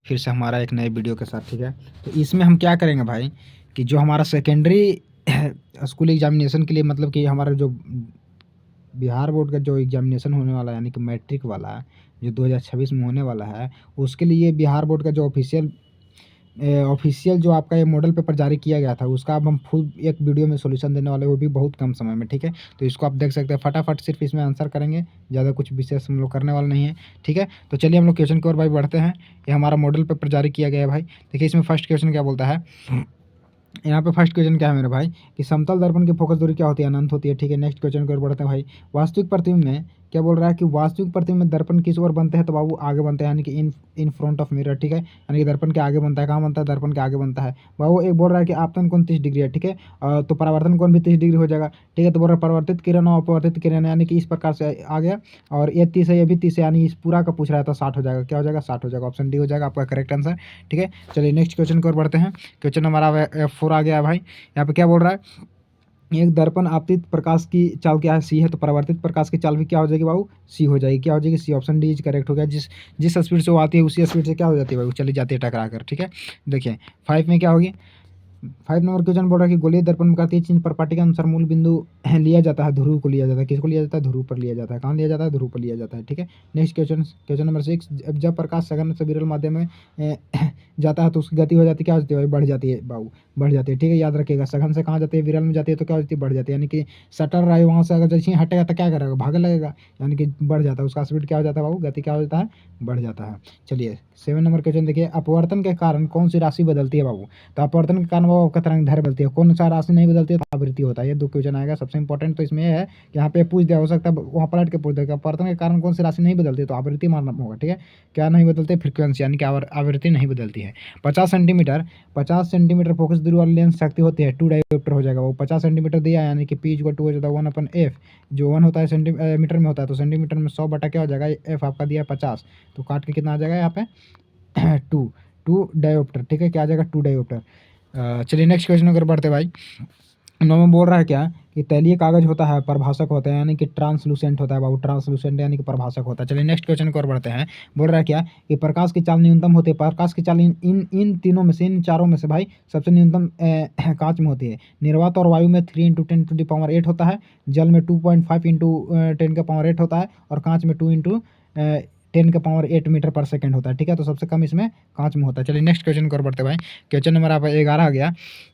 फिर से हमारा एक नए वीडियो के साथ। ठीक है, तो इसमें हम क्या करेंगे भाई कि जो हमारा सेकेंडरी स्कूल एग्जामिनेशन के लिए मतलब कि हमारा जो बिहार बोर्ड का जो एग्जामिनेशन होने वाला है यानी कि मैट्रिक वाला जो 2026 में होने वाला है, उसके लिए बिहार बोर्ड का जो ऑफिशियल जो आपका ये मॉडल पेपर जारी किया गया था, उसका अब हम फुल एक वीडियो में सॉल्यूशन देने वाले हैं, वो भी बहुत कम समय में। ठीक है, तो इसको आप देख सकते हैं, फटाफट सिर्फ इसमें आंसर करेंगे, ज़्यादा कुछ विशेष हम लोग करने वाला नहीं है। ठीक है, तो चलिए हम लोग क्वेश्चन की ओर भाई बढ़ते हैं। ये हमारा मॉडल पेपर जारी किया गया है भाई। देखिए इसमें फर्स्ट क्वेश्चन क्या बोलता है, यहाँ पे फर्स्ट क्वेश्चन क्या है मेरे भाई कि समतल दर्पण की फोकस दूरी क्या होती है, अनंत होती है। ठीक है, नेक्स्ट क्वेश्चन की ओर बढ़ते हैं भाई। वास्तविक प्रतिबिंब में क्या बोल रहा है कि वास्तविक प्रतिबिंब में दर्पण किस ओर बनते हैं, तो बाबू आगे बनते हैं, यानी कि इन फ्रंट ऑफ मिरर। ठीक है, यानी कि दर्पण के आगे बनता है। कहाँ बनता है, दर्पण के आगे बनता है बाबू। एक बोल रहा है कि आपतन कोण 30 डिग्री है। ठीक है, तो परावर्तन कोण भी 30 डिग्री हो जाएगा। ठीक है, तो बोल रहा है परावर्तित किरण और अपवर्तित किरण यानी कि इस प्रकार से आ गया, और ये 30 है, ये भी 30 है, यानी इस पूरा का पूछ रहा है तो 60 हो जाएगा। क्या हो जाएगा, 60 हो जाएगा। ऑप्शन डी हो जाएगा आपका करेक्ट आंसर। ठीक है, चलिए नेक्स्ट क्वेश्चन की ओर बढ़ते हैं। क्वेश्चन हमारा F4 आ गया है भाई। यहाँ पे क्या बोल रहा है, एक दर्पण आपतित प्रकाश की चाल क्या है, सी है, तो परावर्तित प्रकाश की चाल भी क्या हो जाएगी बाबू, सी हो जाएगी। क्या हो जाएगी, सी। ऑप्शन डी इज करेक्ट हो गया। जिस स्पीड से वो आती है उसी स्पीड से क्या हो जाती है बाबू, चली जाती है टकरा कर। ठीक है, देखिए 5 में क्या होगी, 5 नंबर क्वेश्चन बोल रहा है कि गोलीय दर्पण में कहती है चिन्ह प्रपाटी के अनुसार मूल बिंदु लिया जाता है, ध्रुव को लिया जाता है। किसको लिया जाता है, ध्रुव पर लिया जाता है। कहाँ लिया जाता है, ध्रुव पर लिया जाता है। ठीक है, नेक्स्ट क्वेश्चन, क्वेश्चन नंबर 6, जब प्रकाश सघन से विरल माध्यम में जाता है तो उसकी गति हो जाती है, क्या हो जाती है भाई, बढ़ जाती है बाबू, बढ़ जाती है। ठीक है, याद रखिएगा, सघन से कहाँ जाती है, विरल में जाती है, तो क्या हो जाती है, बढ़ जाती है। यानी कि शटर रहा है वहाँ से अगर जैसे ही हटेगा तो क्या करेगा, भागने लगेगा, यानी कि बढ़ जाता है, उसका स्पीड क्या हो जाता है बाबू, गति क्या हो जाता है, बढ़ जाता है। चलिए 7 नंबर क्वेश्चन देखिए, अपवर्तन के कारण कौन सी राशि बदलती है बाबू, तो अपवर्तन के कारण वो आपका तरंग दैर्घ्य बदलती है। कौन सा राशि नहीं बदलती है, तो आवृत्ति होता है। ये 2 क्वेश्चन आएगा। सबसे इंपॉर्टेंट तो इसमें है कि यहाँ पे पूछ दिया, हो सकता है वहाँ पलट के पूछ देगा, अपवर्तन के कारण कौन सी राशि नहीं बदलती है, तो आवृत्ति मानना होगा। ठीक है, क्या नहीं बदलती, फ्रीक्वेंसी, यानी कि आवृत्ति नहीं बदलती है। 50 सेंटीमीटर फोकस दूरी वाली लेंस शक्ति होती है, 2 डायोप्टर हो जाएगा वो। 50 सेंटीमीटर दिया, यानी कि पी इक्वल टू हो जाता है 1/f, जो 1 होता है सेंटीमीटर में होता है, तो सेंटीमीटर में 100 बटा क्या हो जाएगा, एफ आपका दिया है 50, तो काट के कितना आ जाएगा यहाँ पे टू टू डायोप्टर। ठीक है, क्या आ जाएगा, 2 डायोप्टर। चलिए नेक्स्ट क्वेश्चन अगर बढ़ते भाई। 9 में बोल रहा है क्या कि तैलीय कागज होता है, प्रभाषक होता है, यानी कि ट्रांसलूसेंट होता है बाबू, ट्रांसलूसेंट यानी कि प्रभाषक होता है। चलिए नेक्स्ट क्वेश्चन की ओर बढ़ते हैं। बोल रहा है क्या कि प्रकाश की चाल न्यूनतम होती है, प्रकाश की चाल इन तीनों में से, इन चारों में से भाई सबसे न्यूनतम कांच में होती है। निर्वात और वायु में 3 × 10⁸ होता है, जल में 2.5 × 10⁸ होता है, और कांच में 2 × 10⁸ मीटर पर सेकंड होता है। ठीक है, तो सबसे कम इसमें कांच में होता है। चलिए नेक्स्ट क्वेश्चन की ओर बढ़ते भाई। क्वेश्चन नंबर आप 11 आ गया।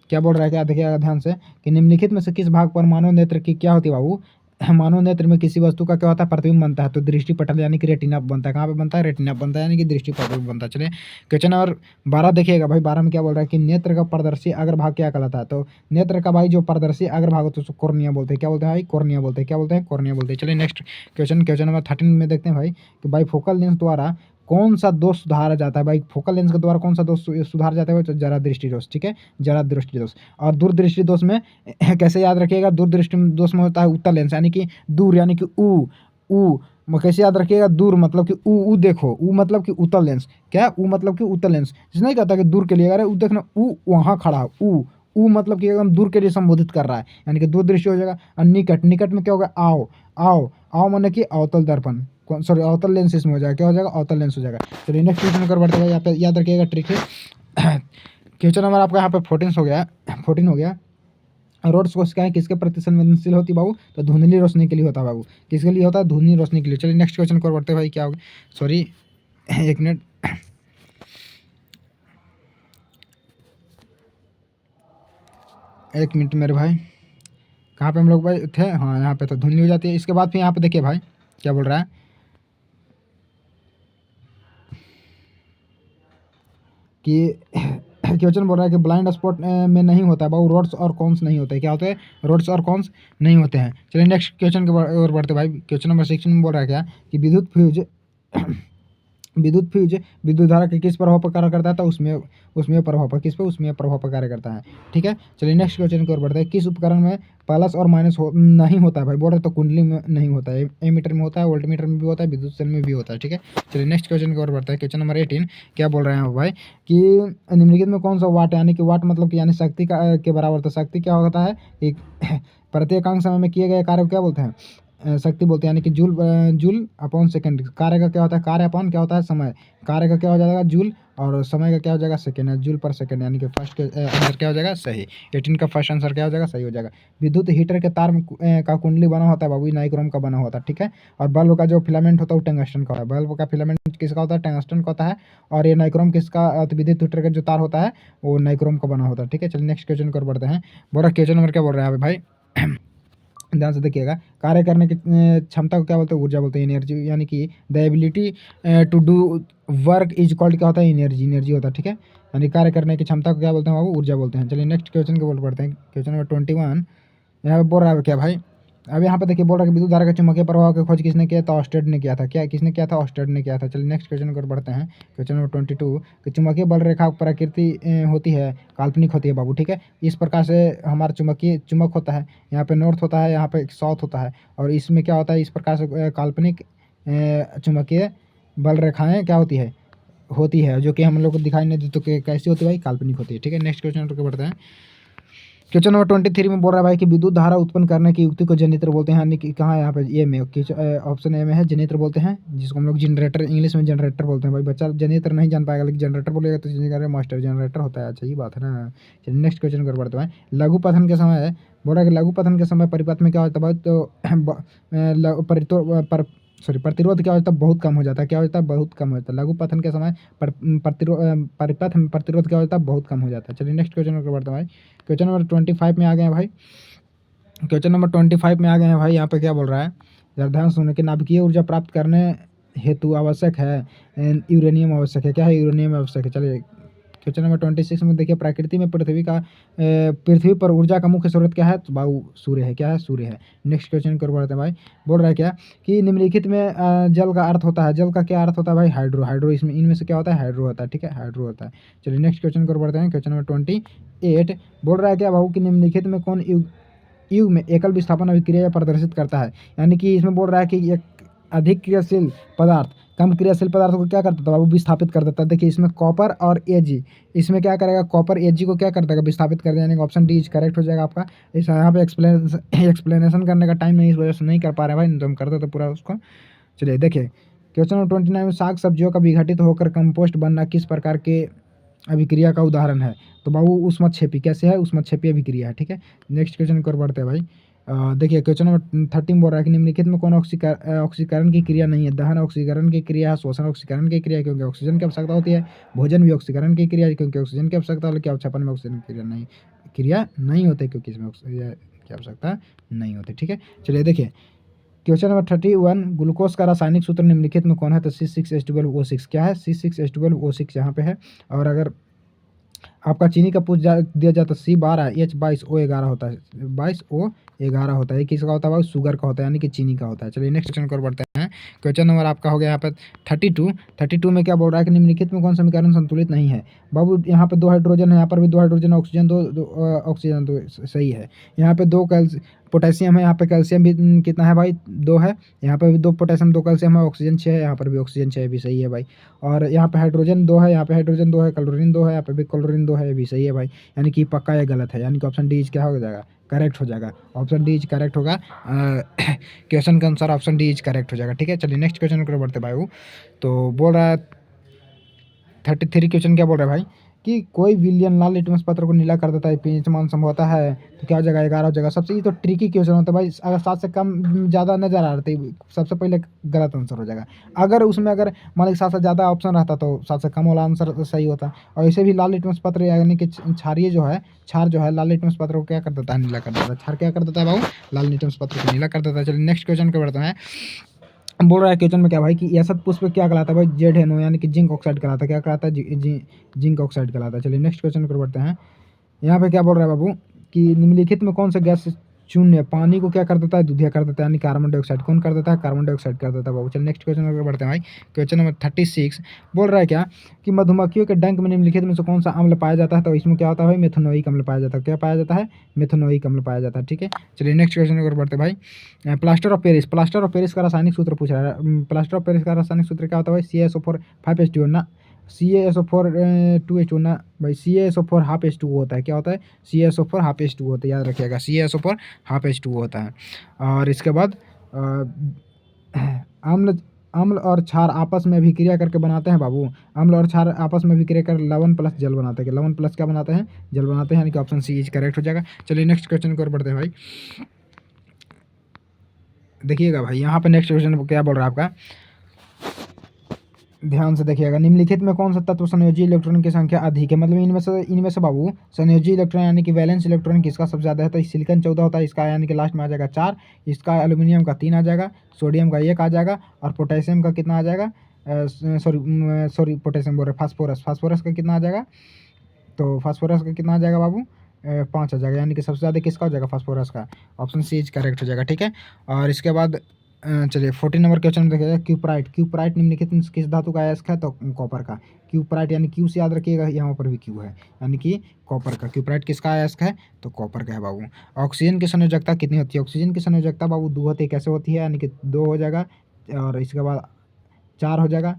क्या बोल रहा है, क्या देखिएगा ध्यान से कि निम्नलिखित में से किस भाग पर मानव नेत्र की क्या होती है बाबू, मानव नेत्र में किसी वस्तु का क्या होता है, प्रतिबिंब बनता है, तो दृष्टि पटल यानी कि रेटिना बनता है। कहाँ पे बनता है, रेटिना बनता है, यानी कि दृष्टि पटल बनता है। चलिए क्वेश्चन नंबर 12 देखिएगा भाई। 12 में क्या बोल रहा है कि नेत्र का पारदर्शी अग्रभाग क्या कहलाता है, तो नेत्र का भाई जो पारदर्शी अग्रभाग होता है उसको कॉर्निया बोलते हैं। क्या बोलते हैं भाई, कॉर्निया बोलते हैं। क्या बोलते हैं, कॉर्निया बोलते हैं। चलिए नेक्स्ट क्वेश्चन, क्वेश्चन नंबर 13 में देखते हैं भाई कि भाई फोकल लेंस द्वारा कौन सा दोष सुधारा जाता है। भाई फोकल लेंस के द्वारा कौन सा दोष सुधारा जाता है, जरा दृष्टि दोष। ठीक है, जरा दृष्टि दोष। और दूरदृष्टि दोष में कैसे याद रखिएगा, दूरदृष्टि दोष में होता है उत्तल लेंस, यानी कि दूर, यानी कि ऊ कैसे याद रखिएगा, दूर मतलब कि ऊ देखो, ऊ मतलब कि उत्तल लेंस। क्या, ऊ मतलब कि उत्तल लेंस, जिसने नहीं कहता कि दूर के लिए, अरे ऊ देखना, ऊ वहाँ खड़ा है, ऊ मतलब कि एकदम दूर के लिए संबोधित कर रहा है, यानी कि दूरदृष्टि हो जाएगा। और निकट, निकट में क्या होगा, आओ आओ आओ माने कि अवतल दर्पण, सॉरी अवतल लेंस इसमें हो जाएगा। क्या हो जाएगा, अवतल लेंस हो जाएगा। चलिए नेक्स्ट क्वेश्चन कर बढ़ते हैं, यहाँ पे याद रखिएगा ट्रिक है। क्वेश्चन नंबर आपका यहाँ पे 14 हो गया, 14 हो गया। रोड्स को क्या है, किसके प्रति संवेदनशील होती है बाबू, तो धुंधली रोशनी के लिए होता है बाबू। किसके लिए होता है, धुंधली रोशनी के लिए। चलिए नेक्स्ट क्वेश्चन को बढ़ते भाई। क्या होगा, सॉरी एक मिनट, एक मिनट मेरे भाई, कहाँ पे हम लोग भाई थे, हाँ यहाँ पे तो धुंधली हो जाती है। इसके बाद फिर यहाँ पे देखिए भाई क्या बोल रहा है कि क्वेश्चन बोल रहा है कि ब्लाइंड स्पॉट में नहीं होता है बाबू, रोड्स और कॉन्स नहीं होते। क्या होते हैं, रोड्स और कॉन्स नहीं होते हैं। चलिए नेक्स्ट क्वेश्चन के ओर बढ़ते भाई। क्वेश्चन नंबर 16 में बोल रहा है क्या कि विद्युत फ्यूज विद्युत धारा के किस प्रभाव पर कार्य करता है, तो उसमें प्रभाव पर, किस पे, उसमें प्रभाव पर कार्य करता है। ठीक है, चलिए नेक्स्ट क्वेश्चन की ओर बढ़ते हैं। किस उपकरण में प्लस और माइनस नहीं होता है भाई, बोल रहे तो कुंडली में नहीं होता है, एमीटर में होता है, वोल्टमीटर में भी होता है, विद्युत सेल में भी होता है। ठीक है, चलिए नेक्स्ट क्वेश्चन की ओर बढ़ते हैं। क्वेश्चन नंबर 18 क्या बोल रहे हैं भाई कि निम्नलिखित में कौन सा वाट, यानी कि वाट मतलब कि यानी शक्ति का के बराबर, तो शक्ति क्या होता है कि प्रत्येक अंक समय में किए गए कार्य को क्या बोलते हैं, शक्ति बोलते हैं, यानी कि जूल अपॉन सेकंड। कार्य का क्या होता है, कार्य अपॉन क्या होता है, समय। कार्य का क्या हो जाएगा, जूल, और समय का क्या हो जाएगा, सेकंड है, जूल पर सेकंड, यानी कि फर्स्ट के आंसर क्या हो जाएगा, सही। 18 का फर्स्ट आंसर क्या हो जाएगा, सही हो जाएगा। विद्युत हीटर के तार में का कुंडली बना होता है बाबू, नाइक्रोम का बना होता है, ठीक है। और बल्ब का जो फिलामेंट होता है वो टंगस्टन का होता है। बल्ब का फिलामेंट किसका होता है, टंगस्टन का होता है। और ये नाइक्रोम किसका, तो विद्युत हीटर का जो तार होता है वो नाइक्रोम का बना होता है, ठीक है। चलिए नेक्स्ट क्वेश्चन कर बढ़ते हैं। बोला क्वेश्चन नंबर क्या बोल रहे हैं भाई, ध्यान से देखिएगा। कार्य करने की क्षमता को क्या बोलते हैं, ऊर्जा बोलते हैं, एनर्जी, यानी कि the ability to do work is called क्या होता है, एनर्जी, एनर्जी होता है, ठीक है। यानी कार्य करने की क्षमता को क्या बोलते हैं बाबू, ऊर्जा बोलते हैं। चलिए नेक्स्ट क्वेश्चन को बोल पढ़ते हैं। क्वेश्चन नंबर 21 यहाँ पे बोल रहा है क्या भाई, अब यहाँ पे देखिए बोल रहा है कि विद्युत धारा के चुंबकीय प्रवाह की खोज किसने किया था, ऑस्टेड ने किया था। क्या किसने किया था, ऑस्टेड ने किया था। चलिए नेक्स्ट क्वेश्चन को बढ़ते हैं। क्वेश्चन नंबर 22 कि चुंबकीय बल रेखा प्रकृति होती है, काल्पनिक होती है बाबू, ठीक है। इस प्रकार से हमारा चुंबकीय चुंबक होता है, यहाँ पे नॉर्थ होता है, यहाँ पे साउथ होता है, और इसमें क्या होता है, इस प्रकार से काल्पनिक चुंबकीय बल रेखाएं क्या होती है, जो कि हम लोग को दिखाई नहीं देती, तो कैसी होती है भाई, काल्पनिक होती है, ठीक है। नेक्स्ट क्वेश्चन को बढ़ते हैं। क्वेश्चन नंबर 23 में बोल रहा है भाई कि विद्युत धारा उत्पन्न करने की युक्ति को जनरेटर बोलते हैं, यानी कि कहाँ, यहाँ पे ए में, ऑप्शन ए में है, जनरेटर बोलते हैं, जिसको हम लोग जनरेटर, इंग्लिश में जनरेटर बोलते हैं। भाई बच्चा जनरेटर नहीं जान पाएगा, लेकिन जनरेटर बोलेगा तो समझेगा मास्टर जनरेटर होता है, अच्छा ये बात है ना। चलिए नेक्स्ट क्वेश्चन कर बढ़ते हैं। लघु पथन के समय बोल रहा है कि लघु पथन के समय परिपथ में क्या होता है भाई, तो प्रतिरोध क्या होता है, बहुत कम हो जाता है, क्या होता है, बहुत कम हो जाता है। लघु पथन के समय परिपथ में प्रतिरोध क्या होता है, बहुत कम हो जाता है। चलिए नेक्स्ट क्वेश्चन कर बढ़ते हैं भाई। क्वेश्चन नंबर 25 में आ गए हैं भाई। क्वेश्चन नंबर 25 में आ गए हैं भाई। यहाँ पे क्या बोल रहा है, जरा ध्यान सुनो कि नाभिकीय ऊर्जा प्राप्त करने हेतु आवश्यक है यूरेनियम आवश्यक है। क्या है, यूरेनियम आवश्यक है। चलिए क्वेश्चन नंबर 26 में देखिए, प्रकृति में पृथ्वी पर ऊर्जा का मुख्य स्रोत क्या है, तो बाबू सूर्य है। क्या है, सूर्य है। नेक्स्ट क्वेश्चन कर बढ़ते हैं भाई। बोल रहा है क्या कि निम्नलिखित में जल का अर्थ होता है, जल का क्या अर्थ होता है भाई, हाइड्रो, हाइड्रो, इसमें इनमें से क्या होता है, हाइड्रो होता है, ठीक है, हाइड्रो होता है। चलिए नेक्स्ट क्वेश्चन कर बढ़ते हैं। क्वेश्चन नंबर 28 बोल रहा है क्या बाबू कि निम्नलिखित में कौन युग में एकल विस्थापन अभिक्रिया प्रदर्शित करता है, यानी कि इसमें बोल रहा है कि एक अधिक क्रियाशील पदार्थ कम क्रियाशील पदार्थ को क्या करता था बाबू, विस्थापित कर देता है। देखिए इसमें कॉपर और एजी, इसमें क्या करेगा, कॉपर एजी को क्या कर देगा, विस्थापित कर देगा, यानी ऑप्शन डी इज करेक्ट हो जाएगा आपका। इस यहाँ पे एक्सप्लेनेशन करने का टाइम नहीं, इस वजह से नहीं कर पा रहे भाई, नहीं तो हम करते थे पूरा उसको। चलिए देखिए क्वेश्चन नंबर 29 में साग सब्जियों का विघटित होकर कंपोस्ट बनना किस प्रकार के अभिक्रिया का उदाहरण है, तो बाबू उष्माक्षेपी। कैसे है, उष्माक्षेपी अभिक्रिया है, ठीक है। नेक्स्ट क्वेश्चन की ओर बढ़ते हैं भाई। देखिए क्वेश्चन नंबर 13 बोल रहा है कि निम्नलिखित में कौन ऑक्सीकरण की क्रिया नहीं है, दहन ऑक्सीकरण की क्रिया है, शोषण ऑक्सीकरण की क्रिया है, क्योंकि ऑक्सीजन की आवश्यकता होती है, भोजन भी ऑक्सीकरण की क्रिया है, क्योंकि ऑक्सीजन की आवश्यकता होती है, क्या छपन में ऑक्सीजन की क्रिया नहीं होती, क्योंकि इसमें ऑक्सीजन की आवश्यकता नहीं होती, ठीक है। चलिए देखिए क्वेश्चन नंबर 31 ग्लूकोज का रासायनिक सूत्र निम्नलिखित में कौन है, तो C6H12O6। क्या है, C6H12O6 यहाँ पे है। और अगर आपका चीनी का दिया जाता है C12H22O11 होता है, 22O11 होता है। ये किसका होता है भाई, शुगर का होता है, यानी कि चीनी का होता है। चलिए नेक्स्ट क्वेश्चन को बढ़ते हैं। क्वेश्चन नंबर आपका हो गया यहाँ पे 32 में क्या बोल रहा है कि निम्नलिखित में कौन सा समीकरण संतुलित नहीं है बाबू, यहाँ पे 2 हाइड्रोजन है, यहाँ पर भी 2 हाइड्रोजन, ऑक्सीजन ऑक्सीजन तो सही है। यहाँ पे 2 पोटेशियम है, यहाँ पे कैल्शियम भी कितना है भाई, 2 है। यहाँ पे भी 2 पोटेशियम 2 कैल्शियम है, ऑक्सीजन 6 है, यहाँ पर भी ऑक्सीजन 6 भी सही है भाई। और यहाँ पे हाइड्रोजन 2 है, यहाँ पे हाइड्रोजन 2 है, क्लोरीन 2 है, यहाँ पे भी क्लोरीन 2 है, ये भी सही है भाई। यानी कि पक्का ये गलत है, यानी कि ऑप्शन डी इज क्या हो जाएगा, करेक्ट हो जाएगा। ऑप्शन डी इज करेक्ट होगा, क्वेश्चन का answer option D is correct हो जाएगा, ठीक है। चलिए नेक्स्ट क्वेश्चन को बढ़ते भाई। तो बोल रहा है 33 क्वेश्चन क्या बोल रहा है भाई कि कोई विलियन लाल लिटमस पत्र को नीला कर देता है, पीएच मान संभवता है, तो क्या हो जाएगा, 11 हो जाएगा। सबसे ये तो ट्रिकी क्वेश्चन होता है भाई, अगर 7 से कम ज़्यादा नजर आ रही सबसे पहले गलत आंसर हो जाएगा। अगर उसमें अगर मान लीजिए 7 से ज़्यादा ऑप्शन रहता तो 7 से कम वाला आंसर सही होता। और ऐसे भी लाल लिटमस पत्र यानी कि क्षारीय जो है, क्षार जो है लाल लिटमस पत्र को क्या कर देता है, नीला कर देता है। क्षार क्या कर देता है बाबू, लाल लिटमस पत्र को नीला कर देता है। चलिए नेक्स्ट क्वेश्चन को बढ़ते हैं। बोल रहा है क्वेश्चन में क्या भाई कि यसत पुष्प क्या कहलाता है भाई, जेड यानी कि जिंक ऑक्साइड कहलाता है। क्या कहलाता है, जिंक ऑक्साइड कहलाता है। चलिए नेक्स्ट क्वेश्चन पर बढ़ते हैं। यहाँ पे क्या बोल रहा है बाबू कि निम्नलिखित में कौन सा गैस शून्य पानी को क्या कर देता है, दूधिया कर देता है, यानी कार्बन डाइऑक्साइड। कौन कर देता है, कार्बन डाइऑक्साइड कर देता है बाबू। चलिए नेक्स्ट क्वेश्चन पर बढ़ते हैं भाई। क्वेश्चन नंबर 36 बोल रहा है क्या कि मधुमक्खियों के डंक में निम्नलिखित में से कौन सा अम्ल पाया जाता है, तो इसमें क्या होता है भाई, मेथनोइक अम्ल पाया जाता है। क्या पाया जाता है, मेथनोइक अम्ल पाया जाता है, ठीक है। चलिए नेक्स्ट क्वेश्चन पर बढ़ते हैं भाई। प्लास्टर ऑफ पेरिस का रासायनिक सूत्र पूछ रहा है। प्लास्टर ऑफ पेरिस का रासायनिक सूत्र क्या होता है भाई, CaSO4 5H2 ना, CaSO4 2H2 ना भाई, CaSO4 हाफ H2 होता है। क्या होता है, CaSO4 हाफ H2 होता है, याद रखिएगा, CaSO4 हाफ H2 होता है। और इसके बाद अम्ल अम्ल और क्षार आपस में अभिक्रिया करके बनाते हैं बाबू। अम्ल और क्षार आपस में अभिक्रिया कर लवण प्लस जल बनाते हैं। लवण प्लस क्या बनाते हैं? जल बनाते हैं, यानी कि ऑप्शन सी इज करेक्ट हो जाएगा। चलिए नेक्स्ट क्वेश्चन की ओर बढ़ते हैं भाई। देखिएगा भाई यहाँ पे नेक्स्ट क्वेश्चन क्या बोल रहा है आपका, ध्यान से देखिएगा। निम्नलिखित में कौन सा तत्व संयोजी इलेक्ट्रॉन की संख्या अधिक है? मतलब इनमें से बाबू संयोजी इलेक्ट्रॉन यानी कि वैलेंस इलेक्ट्रॉन किसका सबसे ज्यादा है? तो सिलिकॉन 14 होता है इसका, यानी कि लास्ट में आ जाएगा 4। इसका एल्यूमिनियम का 3 आ जाएगा, सोडियम का 1 आ जाएगा, और पोटेशियम का कितना आ जाएगा? सॉरी पोटेशियम बोल रहे, फास्फोरस का कितना आ जाएगा? तो फास्फोरस का कितना आ जाएगा बाबू? 5 आ जाएगा, यानी कि सबसे ज़्यादा किसका हो जाएगा? फास्फोरस का। ऑप्शन सी इज करेक्ट हो जाएगा, ठीक है। और इसके बाद चलिए 14 नंबर क्वेश्चन में देखिएगा। क्यूपराइट, क्यूपराइट निम्नलिखित में किस धातु का अयस्क है? तो कॉपर का। क्यूपराइट यानी क्यू से याद रखिएगा, यहाँ पर भी क्यू है, यानी कि कॉपर का। क्यूपराइट किसका अयस्क है? तो कॉपर का है बाबू। ऑक्सीजन की संयोजकता कितनी होती है? ऑक्सीजन की संयोजकता बाबू 2 होती है। कैसे होती है? यानी कि 2 हो जाएगा, और इसके बाद 4 हो जाएगा,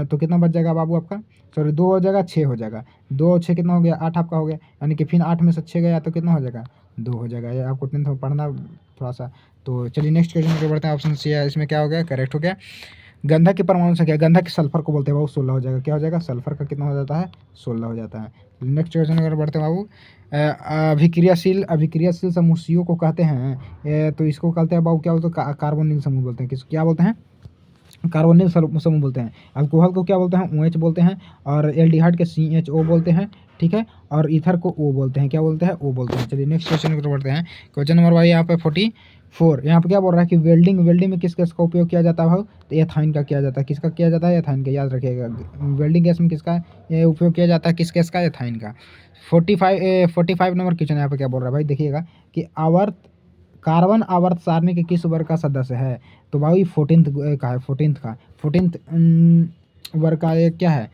तो कितना बच जाएगा बाबू आपका? सॉरी 2 हो जाएगा, 6 हो जाएगा। 2 और 6 कितना हो गया? 8 आपका हो गया, यानी कि फिर 8 में से 6 गया तो कितना हो जाएगा? 2 हो जाएगा। ये आपको 10th में पढ़ना थोड़ा सा। तो चलिए नेक्स्ट क्वेश्चन पे बढ़ते हैं। ऑप्शन सी है, इसमें क्या हो गया? करेक्ट हो गया। गंधक की परमाणु संख्या, गंधक सल्फर को बोलते हैं बाबू, 16 हो जाएगा। क्या हो जाएगा? सल्फर का कितना हो जाता है? 16 हो जाता है। नेक्स्ट क्वेश्चन अगर बढ़ते हैं बाबू, अभिक्रियाशील अभिक्रियाशील समूह CO को कहते हैं, तो इसको कहते हैं बाबू क्या बोलते हैं? कार्बोनिल समूह बोलते हैं। किस क्या बोलते हैं? कार्बोनिल समूह बोलते हैं। अल्कोहल को क्या बोलते हैं? OH बोलते हैं, और एल्डिहाइड के CHO बोलते हैं, ठीक है, और ईथर को O बोलते हैं। क्या बोलते हैं? O बोलते हैं। चलिए नेक्स्ट क्वेश्चन को बढ़ते हैं। क्वेश्चन नंबर भाई यहाँ पे 44, यहाँ पे क्या बोल रहा है कि वेल्डिंग वेल्डिंग में किस गैस का उपयोग किया जाता है भाई? तो एथाइन का किया जाता है। किसका किया जाता है? एथाइन का, याद रखिएगा। वेल्डिंग गैस में किसका उपयोग किया जाता है? किस गैस का? एथाइन का। 45 नंबर क्वेश्चन यहाँ पे क्या बोल रहा है भाई? देखिएगा कि आवर्त कार्बन आवर्त सारणी के किस वर्ग का सदस्य है? तो भाई 14th का है, 14th वर्ग का एक क्या है?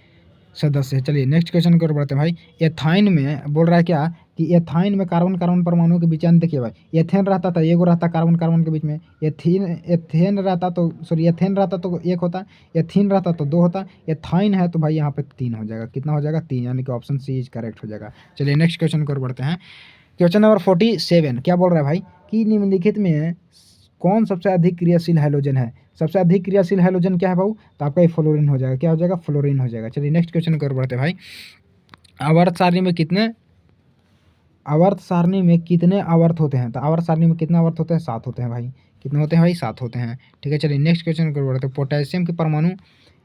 सदस्य है। चलिए नेक्स्ट क्वेश्चन की ओर बढ़ते हैं भाई। एथाइन में बोल रहा है क्या कि एथाइन में कार्बन कार्बन परमाणुओं के बीच, यानी देखिए भाई एथेन रहता था, एक रहता कार्बन कार्बन के बीच में। एथेन रहता तो सॉरी एथेन रहता तो 1 होता, एथीन रहता तो 2 होता, एथाइन है तो भाई यहाँ पे 3 हो जाएगा। कितना हो जाएगा? 3, यानी कि ऑप्शन सी इज करेक्ट हो जाएगा। चलिए नेक्स्ट क्वेश्चन की ओर बढ़ते हैं। क्वेश्चन नंबर 47 क्या बोल रहा है भाई कि निम्नलिखित में कौन सबसे अधिक क्रियाशील हैलोजन है? सबसे अधिक क्रियाशील हैलोजन क्या है भाऊ? तो आपका ये फ्लोरीन हो जाएगा। क्या हो जाएगा? फ्लोरीन हो जाएगा। चलिए नेक्स्ट क्वेश्चन की ओर बढ़ते हैं भाई। आवर्त सारणी में कितने आवर्त होते हैं? तो आवर्त सारणी में कितने आवर्त होते हैं? 7 होते हैं भाई। कितने होते हैं भाई? 7 होते हैं, ठीक है। चलिए नेक्स्ट क्वेश्चन की ओर बढ़ते हैं। पोटेशियम के परमाणु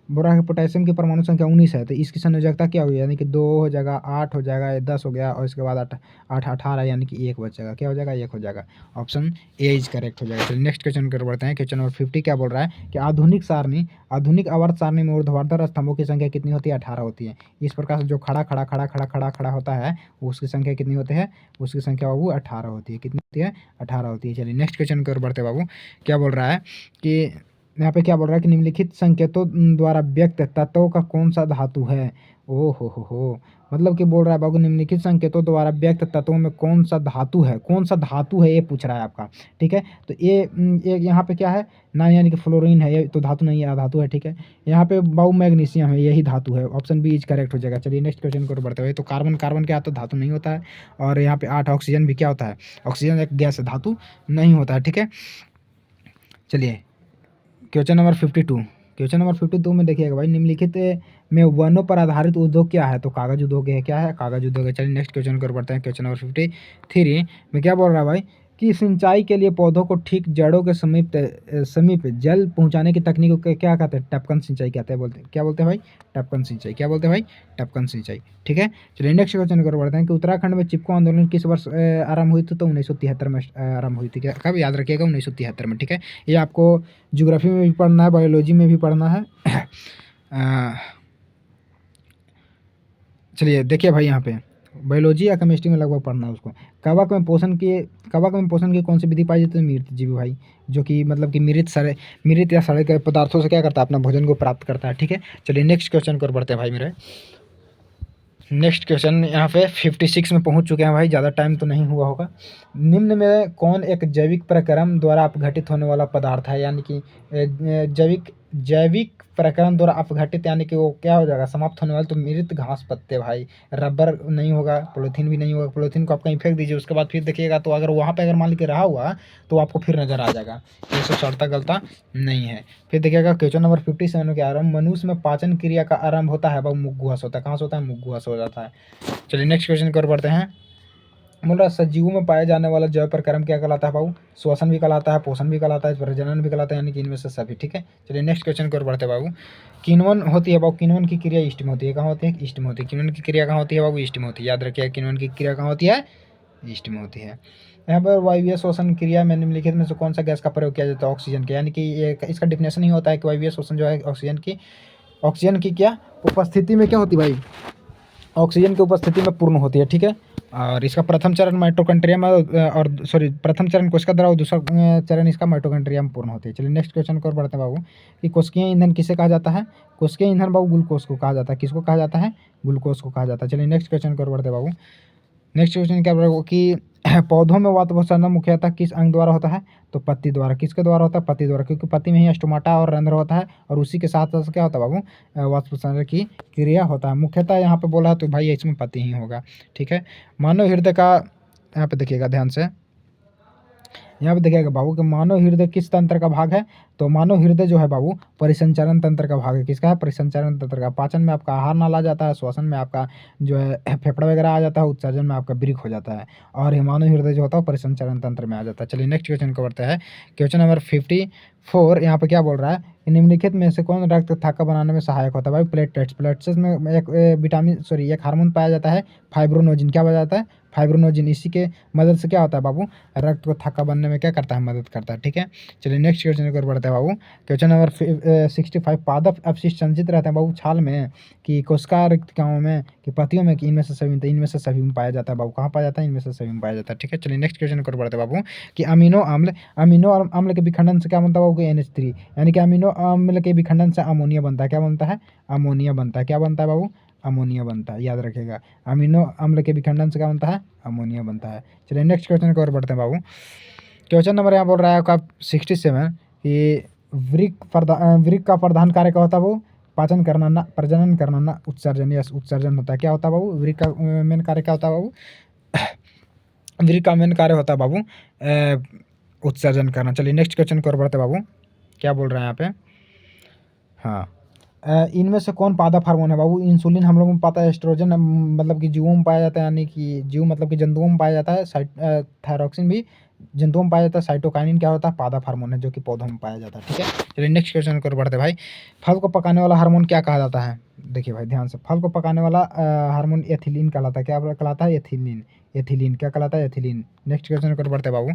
बोल रहा है पोटेशियम की परमाणु संख्या 19 है, तो इसकी संयोजकता क्या होगी? यानी कि 2 हो जाएगा, 8 हो जाएगा, 10 हो गया, और इसके बाद 8 8 18, यानी कि 1 बच जाएगा। क्या हो जाएगा? 1 हो जाएगा। ऑप्शन ए इज करेक्ट हो जाएगा। चलिए नेक्स्ट क्वेश्चन कर बढ़ते हैं। क्वेश्चन नंबर 50 क्या बोल रहा है कि आधुनिक आवर्त सारणी में ऊर्ध्वाधर स्तंभों की संख्या कितनी होती है? 18 होती है। इस प्रकार से जो खड़ा खड़ा खड़ा खड़ा खड़ा खड़ा होता है उसकी संख्या कितनी होती है? उसकी संख्या बाबू 18 होती है। कितनी होती है? 18 होती है। चलिए नेक्स्ट क्वेश्चन की ओर बढ़ते बाबू। क्या बोल रहा है कि यहाँ पे क्या बोल रहा है कि निम्नलिखित संकेतों द्वारा व्यक्त तत्वों का कौन सा धातु है? ओ हो, मतलब कि बोल रहा है बाबू निम्नलिखित संकेतों द्वारा व्यक्त तत्वों में कौन सा धातु है? कौन सा धातु है ये पूछ रहा है आपका, ठीक है। तो ये यहाँ पे क्या है ना, यानी कि फ्लोरीन है, ये तो धातु नहीं है, अधातु है, ठीक है। यहाँ पे बाबू मैग्नीशियम है, यही धातु है। ऑप्शन बी इज करेक्ट हो जाएगा। चलिए नेक्स्ट क्वेश्चन को बढ़ते हुए। तो कार्बन क्या तो धातु नहीं होता है, और यहाँ पे 8 ऑक्सीजन भी क्या होता है? ऑक्सीजन एक गैस है, धातु नहीं होता है, ठीक है। चलिए क्वेश्चन नंबर 52 में देखिएगा भाई, निम्नलिखित में वनों पर आधारित उद्योग क्या है? तो कागज उद्योग है। क्या है? कागज उद्योग है। चलिए नेक्स्ट क्वेश्चन कर बढ़ते हैं। क्वेश्चन नंबर 53 में क्या बोल रहा है भाई कि सिंचाई के लिए पौधों को ठीक जड़ों के समीप जल पहुंचाने की तकनीक को क्या कहते हैं? टपकन सिंचाई कहते हैं। क्या बोलते हैं भाई? टपकन सिंचाई। क्या बोलते हैं भाई? टपकन सिंचाई, ठीक है। चलिए नेक्स्ट क्वेश्चन कर बढ़ते हैं कि उत्तराखंड में चिपको आंदोलन किस वर्ष आरंभ हुई थी? तो 1973 में आरंभ हुई थी। क्या कब? याद रखिएगा 1973 में, ठीक है। ये आपको ज्योग्राफी में भी पढ़ना है, बायोलॉजी में भी पढ़ना है। चलिए देखिए भाई, यहाँ पे बायोलॉजी या केमिस्ट्री में लगभग पढ़ना है उसको। कवक में पोषण की कौन सी विधि पाई जाती है? मृत जीवी भाई, जो कि मतलब कि मृत या सड़े गए पदार्थों से क्या करता है? अपना भोजन को प्राप्त करता है, ठीक है। चलिए नेक्स्ट क्वेश्चन को बढ़ते हैं भाई मेरे। नेक्स्ट क्वेश्चन यहाँ पे 56 में पहुँच चुके हैं भाई, ज़्यादा टाइम तो नहीं हुआ होगा। निम्न में कौन एक जैविक प्रक्रम द्वारा अपघटित होने वाला पदार्थ है? यानी कि जैविक प्रकरण द्वारा अपघटित, यानी कि वो क्या हो जाएगा, समाप्त होने वाले, तो मृत घास पत्ते भाई, रबर नहीं होगा, पॉलीथीन भी नहीं होगा। पॉलीथीन को आप कहीं फेंक दीजिए, उसके बाद फिर देखिएगा तो अगर वहाँ पे अगर मान लीजिए रहा हुआ तो आपको फिर नजर आ जाएगा, इससे चढ़ता गलता नहीं है। फिर देखिएगा क्वेश्चन नंबर 57 में क्या आ रहा है, मनुष्य में पाचन क्रिया का आरंभ होता है वो मुखगुहस होता है, कहाँ से होता है, मुखगुहस हो जाता है। चलिए नेक्स्ट क्वेश्चन की ओर बढ़ते हैं। बोल रहा सजीवों में पाया जाने वाला जैव प्रक्रम क्या कहलाता है बाबू, श्वसन भी कहलाता है, पोषण भी कहलाता है, प्रजनन भी कहलाता है, यानी कि इनमें से सभी। ठीक है, चलिए नेक्स्ट क्वेश्चन की ओर बढ़ते हैं बाबू। किण्वन होती है बाबू, किण्वन की क्रिया ईस्ट में होती है, कहाँ होती है, ईस्ट में होती है। किण्वन की क्रिया कहाँ होती है बाबू, ईस्ट में होती है, याद रखिए किण्वन की क्रिया कहाँ होती है, ईस्ट में होती है। यहाँ पर वायवीय श्वसन क्रिया में निम्नलिखित में से कौन सा गैस का प्रयोग किया जाता है, ऑक्सीजन के, यानी कि ये इसका डिफिनेशन ही होता है कि वायवीय श्वसन जो है ऑक्सीजन की क्या उपस्थिति में क्या होती है भाई, ऑक्सीजन की उपस्थिति में पूर्ण होती है। ठीक है, और इसका प्रथम चरण माइटोकॉन्ड्रिया में और सॉरी प्रथम चरण कोशिका द्वारा और दूसरा चरण इसका माइटोकॉन्ड्रिया में पूर्ण होती है। चलिए नेक्स्ट क्वेश्चन को बढ़ते हैं बाबू कि कोशिकीय ईंधन किसे कहा जाता है, कोशिकीय ईंधन बाबू ग्लूकोज को कहा जाता है, किसको कहा जाता है, ग्लूकोज को कहा जाता है। चलिए नेक्स्ट क्वेश्चन को बढ़ते हैं बाबू। नेक्स्ट क्वेश्चन क्या बोला कि पौधों में वातवसंचरण मुख्यतः किस अंग द्वारा होता है, तो पत्ती द्वारा, किसके द्वारा होता है, पत्ती द्वारा, क्योंकि पत्ती में ही स्टोमाटा और रंध्र होता है और उसी के साथ साथ क्या होता है बाबू, वातवसंचरण की क्रिया होता है। मुख्यतः यहाँ पे बोला है तो भाई इसमें पत्ती ही होगा। ठीक है, मानव हृदय का, यहाँ पे देखिएगा ध्यान से, यहाँ पे देखिएगा बाबू कि मानव हृदय किस तंत्र का भाग है, तो मानव हृदय जो है बाबू परिसंचरण तंत्र का भाग है, किसका है, परिसंचरण तंत्र का। पाचन में आपका आहार नाला जाता है, श्वसन में आपका जो है फेफड़ा वगैरह आ जाता है, उत्सर्जन में आपका ब्रिक हो जाता है, और मानव हृदय जो होता है परिसंचरण तंत्र में आ जाता है। चलिए नेक्स्ट क्वेश्चन को बढ़ते हैं। क्वेश्चन नंबर 54 यहाँ पे क्या बोल रहा है, निम्नलिखित में से कौन रक्त थाका बनाने में सहायक होता है भाई, प्लेटलेट्स। प्लेटलेट्स में एक विटामिन सॉरी एक हार्मोन पाया जाता है फाइब्रोनोजिन, क्या पाया जाता है, फाइब्रोनोजिन। इसी के मदद से क्या होता है बाबू, रक्त को थक्का बनने में क्या करता है, मदद करता है। ठीक है, चलिए नेक्स्ट क्वेश्चन की ओर बढ़ते हैं बाबू। क्वेश्चन नंबर 65 पादप अपशिष्ट संचित रहते हैं बाबू छाल में कि कोशिका रिक्तिकाओं में कि पत्तियों में कि इनमें से सभी, इनमें से सभी में पाया जाता है बाबू, कहाँ पाया जाता है, इनमें से सभी में पाया जाता है। ठीक है, चलिए नेक्स्ट क्वेश्चन की ओर बढ़ते हैं बाबू कि अमीनो अम्ल के विखंडन से क्या बनता है बाबू, NH3, यानी कि अमीनो अम्ल के विखंडन से अमोनिया बनता है, क्या बनता है, अमोनिया बनता है, क्या बनता है बाबू, अमोनिया बनता है, याद रखिएगा अमीनो अम्ल के विखंडन से क्या बनता है, अमोनिया बनता है। चलिए नेक्स्ट क्वेश्चन की ओर बढ़ते हैं बाबू। क्वेश्चन नंबर यहाँ बोल रहा है आपका 67 कि वृक्क का प्रधान कार्य क्या होता है बाबू, पाचन करना ना, प्रजनन करना ना, उत्सर्जन, यस उत्सर्जन होता है। क्या होता है बाबू, वृक्क का मेन कार्य क्या होता है बाबू, वृक्क का मेन कार्य होता है बाबू उत्सर्जन करना। चलिए नेक्स्ट क्वेश्चन की ओर बढ़ते हैं बाबू, क्या बोल रहे हैं यहाँ पे, हाँ इनमें से कौन पादप हार्मोन है बाबू, इंसुलिन हम लोगों को पता है, एस्ट्रोजन मतलब कि जीवों में पाया जाता है, यानी कि जीव मतलब कि जंतुओं में पाया जाता है, थायरॉक्सिन भी जंतुओं में पाया जाता है, साइटोकाइनिन क्या होता है, पादप हार्मोन है जो कि पौधों में पाया जाता है। ठीक है, चलिए नेक्स्ट क्वेश्चन की ओर बढ़ते भाई। फल को पकाने वाला हार्मोन क्या कहा जाता है, देखिए भाई ध्यान से, फल को पकाने वाला हार्मोन एथिलीन कहलाता है, क्या कहलाता है, एथिलीन, एथिलीन क्या कहलाता है, एथिलीन। नेक्स्ट क्वेश्चन की ओर बढ़ते बाबू।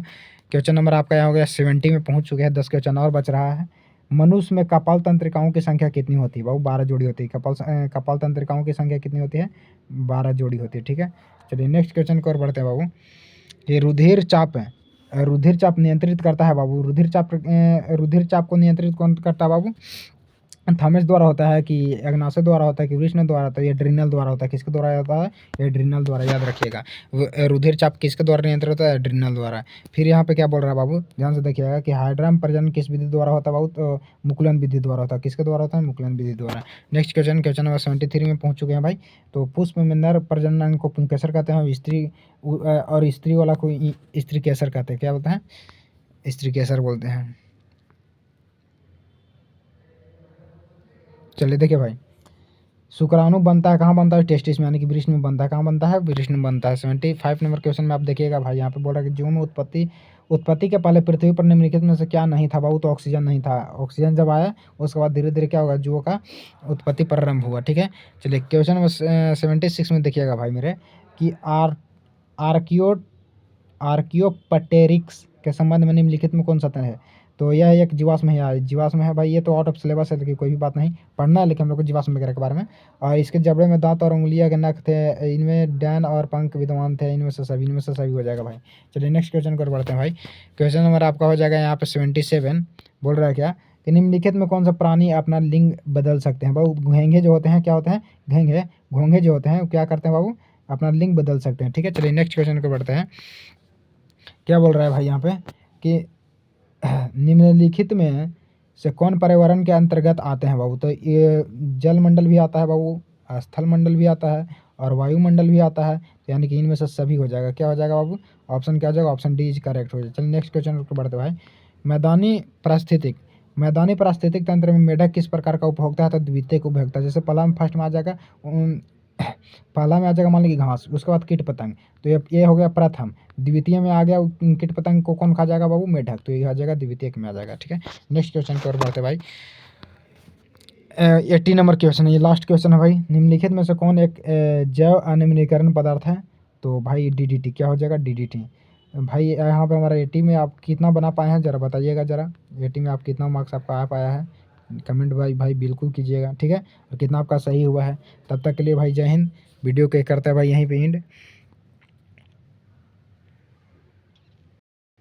क्वेश्चन नंबर आपका यहाँ हो गया 70 में पहुंच चुके हैं, 10 क्वेश्चन और बच रहा है। मनुष्य में कपाल तंत्रिकाओं की संख्या कितनी होती है बाबू, 12 जोड़ी होती है। कपाल तंत्रिकाओं की संख्या कितनी होती है, 12 जोड़ी होती है। ठीक है, चलिए नेक्स्ट क्वेश्चन की ओर बढ़ते हैं बाबू। ये रुधिर चाप है, रुधिर चाप नियंत्रित करता है बाबू, रुधिर चाप को नियंत्रित कौन करता है बाबू, थॉमस द्वारा होता है कि अग्नाशय द्वारा होता है कि वृषण द्वारा होता है, ये एड्रिनल द्वारा होता है, किसके द्वारा होता है, एड्रिनल द्वारा, याद रखिएगा रुधिर चाप किसके द्वारा नियंत्रित होता है, एड्रिनल द्वारा। फिर यहाँ पे क्या बोल रहा है बाबू, ध्यान से देखिएगा कि हाइड्रा में प्रजनन किस विधि द्वारा होता है बाबू, तो मुकुलन विधि द्वारा होता है, किसके द्वारा होता है, मुकुलन विधि द्वारा। नेक्स्ट क्वेश्चन, क्वेश्चन नंबर 73 में पहुंच चुके हैं भाई। तो पुष्प में नर प्रजनन अंग को पुंकेसर कहते हैं, स्त्री और स्त्री वाला को स्त्री केसर कहते हैं, क्या बोलते हैं, स्त्री केसर बोलते हैं। चलिए देखिए भाई, शुक्राणु बनता है कहाँ बनता है, टेस्टिस में, यानी कि वृषण में बनता है, कहाँ बनता है, वृषण में बनता है। 75 नंबर क्वेश्चन में आप देखिएगा भाई, यहाँ पे बोल रहा है कि जीवों में उत्पत्ति के पहले पृथ्वी पर निम्नलिखित में से क्या नहीं था बाबू, तो ऑक्सीजन नहीं था। ऑक्सीजन जब आया उसके बाद धीरे धीरे क्या होगा, जीवों का उत्पत्ति प्रारंभ हुआ। ठीक है, चलिए क्वेश्चन नंबर 76 में देखिएगा भाई मेरे कि आर्कियो आर्कियोपटेरिक्स के संबंध में निम्नलिखित में कौन सा तथ्य है, तो यह एक जीवाश्म है, जीवाश्म है भाई, ये तो आउट ऑफ सिलेबस है, लेकिन कोई भी बात नहीं, पढ़ना है लेकिन हम लोग को जीवाश्म वगैरह के बारे में। और इसके जबड़े में दांत और उंगलियां के नख थे, इनमें डैन और पंख विद्यमान थे, इनमें से सभी हो जाएगा भाई। चलिए नेक्स्ट क्वेश्चन को बढ़ते हैं भाई। क्वेश्चन नंबर आपका हो जाएगा यहाँ पे 77, बोल रहा है क्या कि निम्नलिखित में कौन सा प्राणी अपना लिंग बदल सकते हैं बाबू, घोंघे जो होते हैं, क्या होते हैं, घोंघे जो होते हैं क्या करते हैं बाबू, अपना लिंग बदल सकते हैं। ठीक है, चलिए नेक्स्ट क्वेश्चन को बढ़ते हैं। क्या बोल रहा है भाई यहाँ पे कि निम्नलिखित में से कौन पर्यावरण के अंतर्गत आते हैं बाबू? तो ये जल मंडल भी आता है बाबू, स्थल मंडल भी आता है और वायुमंडल भी आता है, तो यानी कि इनमें से सभी हो जाएगा। क्या हो जाएगा बाबू? ऑप्शन क्या हो जाएगा? ऑप्शन डी इज करेक्ट हो जाएगा। चलिए नेक्स्ट क्वेश्चन को बढ़ते भाई। मैदानी पारिस्थितिक तंत्र में मेढक किस प्रकार का उपभोक्ता है? तो द्वितीयक उपभोक्ता। जैसे पहला में फर्स्ट में आ जाएगा पहला में आ जाएगा मान लीजिए घास, उसके बाद कीट पतंग, तो ये हो गया प्रथम। द्वितीय में आ गया कीट पतंग को कौन खा जाएगा बाबू? मेढक, तो ये आ जाएगा द्वितीय में आ जाएगा। ठीक है, नेक्स्ट क्वेश्चन की ओर बढ़ते भाई। 80 नंबर क्वेश्चन है, ये लास्ट क्वेश्चन है भाई। निम्नलिखित में से कौन एक जैव अनिम्नीकरण पदार्थ है? तो भाई डीडीटी। क्या हो जाएगा? डीडीटी। भाई यहाँ पे हमारा 80 में आप कितना बना पाए हैं, जरा बताइएगा जरा। 80 में आप कितना मार्क्स आपका आ पाया है? कमेंट भाई बिल्कुल कीजिएगा। ठीक है, और कितना आपका सही हुआ है। तब तक के लिए भाई जय हिंद। वीडियो के करते हैं भाई यहीं पे एंड।